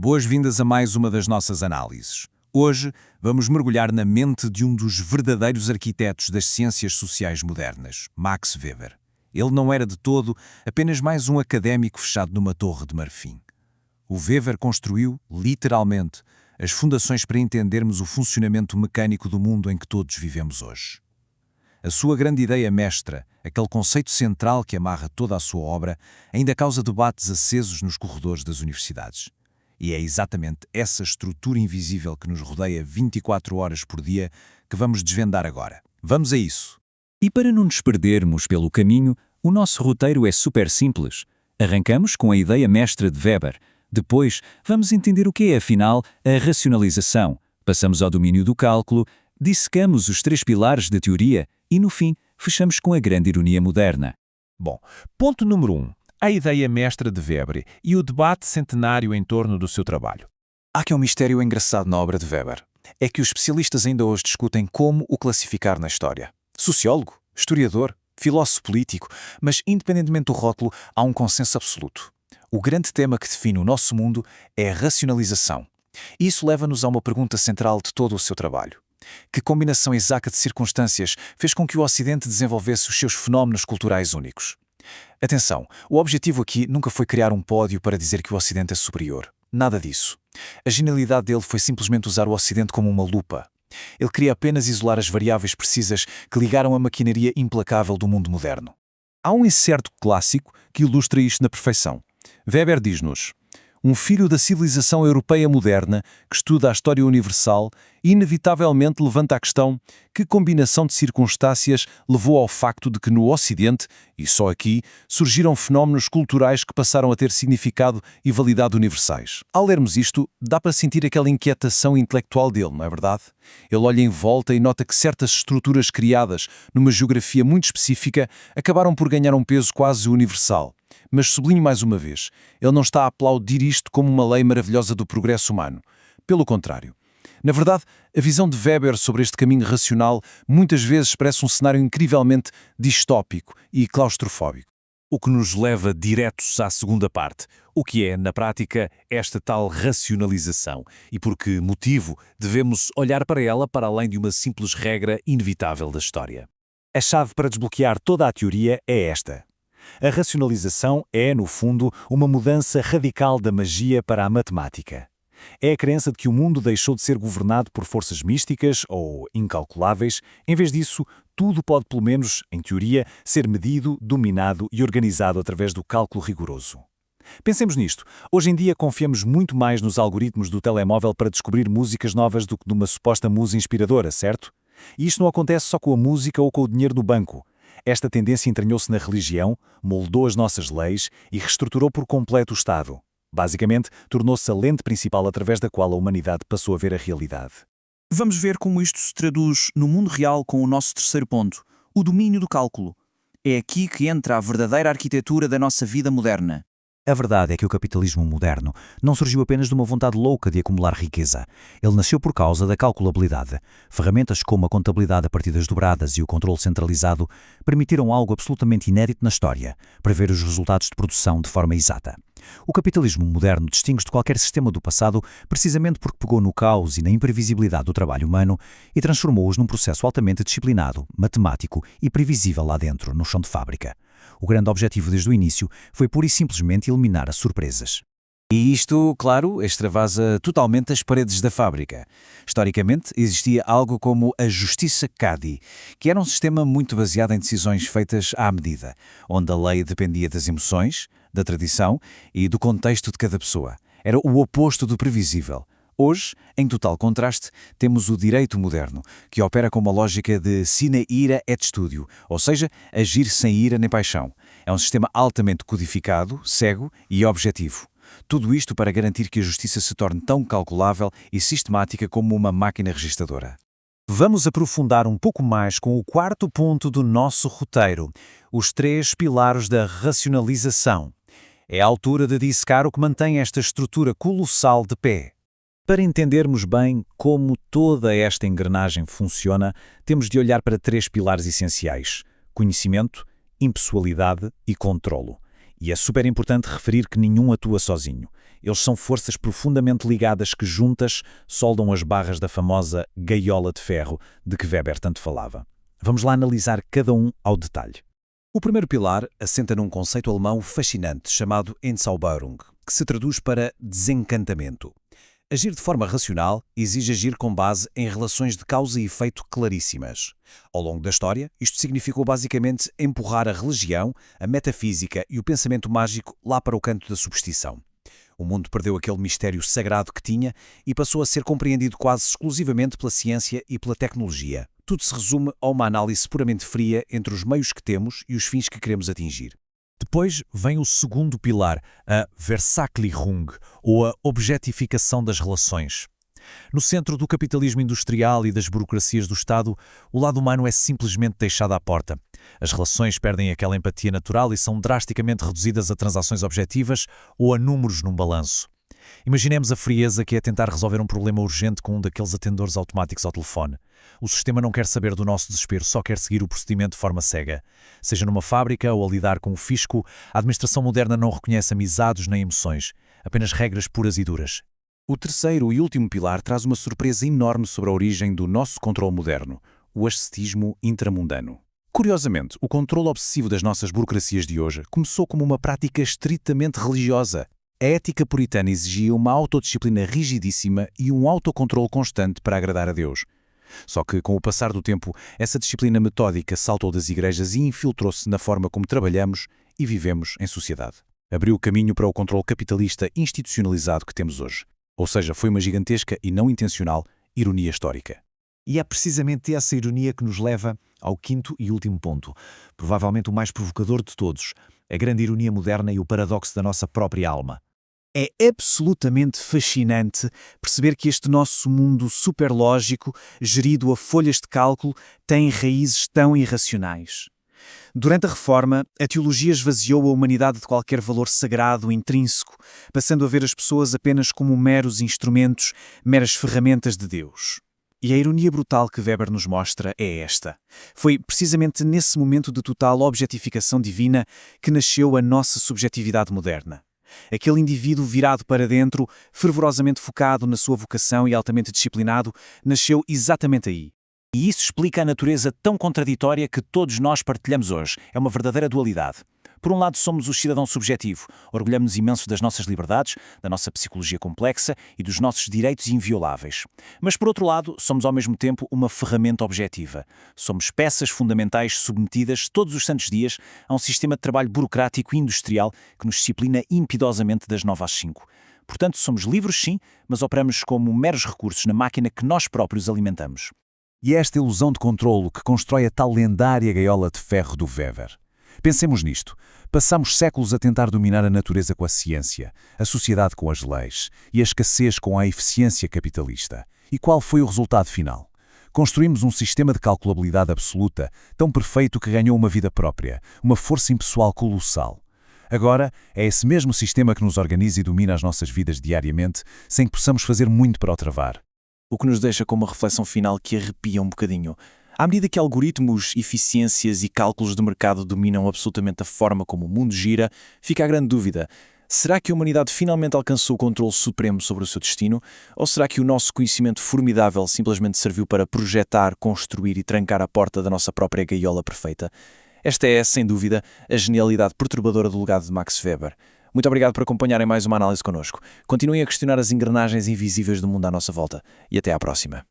Boas-vindas a mais uma das nossas análises. Hoje vamos mergulhar na mente de um dos verdadeiros arquitetos das ciências sociais modernas, Max Weber. Ele não era de todo apenas mais um académico fechado numa torre de marfim. O Weber construiu, literalmente, as fundações para entendermos o funcionamento mecânico do mundo em que todos vivemos hoje. A sua grande ideia mestra, aquele conceito central que amarra toda a sua obra, ainda causa debates acesos nos corredores das universidades. E é exatamente essa estrutura invisível que nos rodeia 24 horas por dia que vamos desvendar agora. Vamos a isso! E para não nos perdermos pelo caminho, o nosso roteiro é super simples. Arrancamos com a ideia mestra de Weber. Depois, vamos entender o que é, afinal, a racionalização. Passamos ao domínio do cálculo, dissecamos os 3 pilares da teoria e, no fim, fechamos com a grande ironia moderna. Bom, ponto número 1. A ideia mestra de Weber e o debate centenário em torno do seu trabalho. Há aqui um mistério engraçado na obra de Weber. É que os especialistas ainda hoje discutem como o classificar na história. Sociólogo, historiador, filósofo político, mas independentemente do rótulo, há um consenso absoluto. O grande tema que define o nosso mundo é a racionalização. E isso leva-nos a uma pergunta central de todo o seu trabalho. Que combinação exata de circunstâncias fez com que o Ocidente desenvolvesse os seus fenómenos culturais únicos? Atenção, o objetivo aqui nunca foi criar um pódio para dizer que o Ocidente é superior. Nada disso. A genialidade dele foi simplesmente usar o Ocidente como uma lupa. Ele queria apenas isolar as variáveis precisas que ligaram a maquinaria implacável do mundo moderno. Há um incerto clássico que ilustra isto na perfeição. Weber diz-nos: um filho da civilização europeia moderna que estuda a história universal inevitavelmente levanta a questão: que combinação de circunstâncias levou ao facto de que no Ocidente, e só aqui, surgiram fenómenos culturais que passaram a ter significado e validade universais? Ao lermos isto, dá para sentir aquela inquietação intelectual dele, não é verdade? Ele olha em volta e nota que certas estruturas criadas numa geografia muito específica acabaram por ganhar um peso quase universal. Mas sublinho mais uma vez, ele não está a aplaudir isto como uma lei maravilhosa do progresso humano. Pelo contrário. Na verdade, a visão de Weber sobre este caminho racional muitas vezes expressa um cenário incrivelmente distópico e claustrofóbico. O que nos leva diretos à segunda parte, o que é, na prática, esta tal racionalização e por que motivo devemos olhar para ela para além de uma simples regra inevitável da história. A chave para desbloquear toda a teoria é esta. A racionalização é, no fundo, uma mudança radical da magia para a matemática. É a crença de que o mundo deixou de ser governado por forças místicas ou incalculáveis. Em vez disso, tudo pode, pelo menos, em teoria, ser medido, dominado e organizado através do cálculo rigoroso. Pensemos nisto. Hoje em dia confiamos muito mais nos algoritmos do telemóvel para descobrir músicas novas do que numa suposta musa inspiradora, certo? E isto não acontece só com a música ou com o dinheiro do banco. Esta tendência entranhou-se na religião, moldou as nossas leis e reestruturou por completo o Estado. Basicamente, tornou-se a lente principal através da qual a humanidade passou a ver a realidade. Vamos ver como isto se traduz no mundo real com o nosso terceiro ponto, o domínio do cálculo. É aqui que entra a verdadeira arquitetura da nossa vida moderna. A verdade é que o capitalismo moderno não surgiu apenas de uma vontade louca de acumular riqueza. Ele nasceu por causa da calculabilidade. Ferramentas como a contabilidade a partir das dobradas e o controle centralizado permitiram algo absolutamente inédito na história: prever os resultados de produção de forma exata. O capitalismo moderno distingue-se de qualquer sistema do passado precisamente porque pegou no caos e na imprevisibilidade do trabalho humano e transformou-os num processo altamente disciplinado, matemático e previsível lá dentro, no chão de fábrica. O grande objetivo desde o início foi pura e simplesmente eliminar as surpresas. E isto, claro, extravasa totalmente as paredes da fábrica. Historicamente, existia algo como a justiça Cadi, que era um sistema muito baseado em decisões feitas à medida, onde a lei dependia das emoções, da tradição e do contexto de cada pessoa. Era o oposto do previsível. Hoje, em total contraste, temos o direito moderno, que opera com uma lógica de sine ira et studio, ou seja, agir sem ira nem paixão. É um sistema altamente codificado, cego e objetivo. Tudo isto para garantir que a justiça se torne tão calculável e sistemática como uma máquina registradora. Vamos aprofundar um pouco mais com o quarto ponto do nosso roteiro, os 3 pilares da racionalização. É a altura de dissecar o que mantém esta estrutura colossal de pé. Para entendermos bem como toda esta engrenagem funciona, temos de olhar para 3 pilares essenciais: conhecimento, impessoalidade e controlo. E é super importante referir que nenhum atua sozinho. Eles são forças profundamente ligadas que juntas soldam as barras da famosa gaiola de ferro de que Weber tanto falava. Vamos lá analisar cada um ao detalhe. O primeiro pilar assenta num conceito alemão fascinante chamado Entzauberung, que se traduz para desencantamento. Agir de forma racional exige agir com base em relações de causa e efeito claríssimas. Ao longo da história, isto significou basicamente empurrar a religião, a metafísica e o pensamento mágico lá para o canto da superstição. O mundo perdeu aquele mistério sagrado que tinha e passou a ser compreendido quase exclusivamente pela ciência e pela tecnologia. Tudo se resume a uma análise puramente fria entre os meios que temos e os fins que queremos atingir. Depois vem o segundo pilar, a Versacklichung, ou a objetificação das relações. No centro do capitalismo industrial e das burocracias do Estado, o lado humano é simplesmente deixado à porta. As relações perdem aquela empatia natural e são drasticamente reduzidas a transações objetivas ou a números num balanço. Imaginemos a frieza que é tentar resolver um problema urgente com um daqueles atendedores automáticos ao telefone. O sistema não quer saber do nosso desespero, só quer seguir o procedimento de forma cega. Seja numa fábrica ou a lidar com o fisco, a administração moderna não reconhece amizades nem emoções, apenas regras puras e duras. O terceiro e último pilar traz uma surpresa enorme sobre a origem do nosso controle moderno, o ascetismo intramundano. Curiosamente, o controle obsessivo das nossas burocracias de hoje começou como uma prática estritamente religiosa. A ética puritana exigia uma autodisciplina rigidíssima e um autocontrole constante para agradar a Deus. Só que, com o passar do tempo, essa disciplina metódica saltou das igrejas e infiltrou-se na forma como trabalhamos e vivemos em sociedade. Abriu o caminho para o controle capitalista institucionalizado que temos hoje. Ou seja, foi uma gigantesca e não intencional ironia histórica. E é precisamente essa ironia que nos leva ao quinto e último ponto, provavelmente o mais provocador de todos, a grande ironia moderna e o paradoxo da nossa própria alma. É absolutamente fascinante perceber que este nosso mundo superlógico, gerido a folhas de cálculo, tem raízes tão irracionais. Durante a Reforma, a teologia esvaziou a humanidade de qualquer valor sagrado intrínseco, passando a ver as pessoas apenas como meros instrumentos, meras ferramentas de Deus. E a ironia brutal que Weber nos mostra é esta. Foi precisamente nesse momento de total objetificação divina que nasceu a nossa subjetividade moderna. Aquele indivíduo virado para dentro, fervorosamente focado na sua vocação e altamente disciplinado, nasceu exatamente aí. E isso explica a natureza tão contraditória que todos nós partilhamos hoje. É uma verdadeira dualidade. Por um lado, somos o cidadão subjetivo, orgulhamos imenso das nossas liberdades, da nossa psicologia complexa e dos nossos direitos invioláveis. Mas, por outro lado, somos ao mesmo tempo uma ferramenta objetiva. Somos peças fundamentais submetidas todos os santos dias a um sistema de trabalho burocrático e industrial que nos disciplina impiedosamente das 9 às 5. Portanto, somos livres sim, mas operamos como meros recursos na máquina que nós próprios alimentamos. E é esta ilusão de controlo que constrói a tal lendária gaiola de ferro do Weber. Pensemos nisto. Passamos séculos a tentar dominar a natureza com a ciência, a sociedade com as leis e a escassez com a eficiência capitalista. E qual foi o resultado final? Construímos um sistema de calculabilidade absoluta, tão perfeito que ganhou uma vida própria, uma força impessoal colossal. Agora, é esse mesmo sistema que nos organiza e domina as nossas vidas diariamente, sem que possamos fazer muito para o travar. O que nos deixa com uma reflexão final que arrepia um bocadinho. À medida que algoritmos, eficiências e cálculos de mercado dominam absolutamente a forma como o mundo gira, fica a grande dúvida. Será que a humanidade finalmente alcançou o controle supremo sobre o seu destino? Ou será que o nosso conhecimento formidável simplesmente serviu para projetar, construir e trancar a porta da nossa própria gaiola perfeita? Esta é, sem dúvida, a genialidade perturbadora do legado de Max Weber. Muito obrigado por acompanharem mais uma análise connosco. Continuem a questionar as engrenagens invisíveis do mundo à nossa volta. E até à próxima.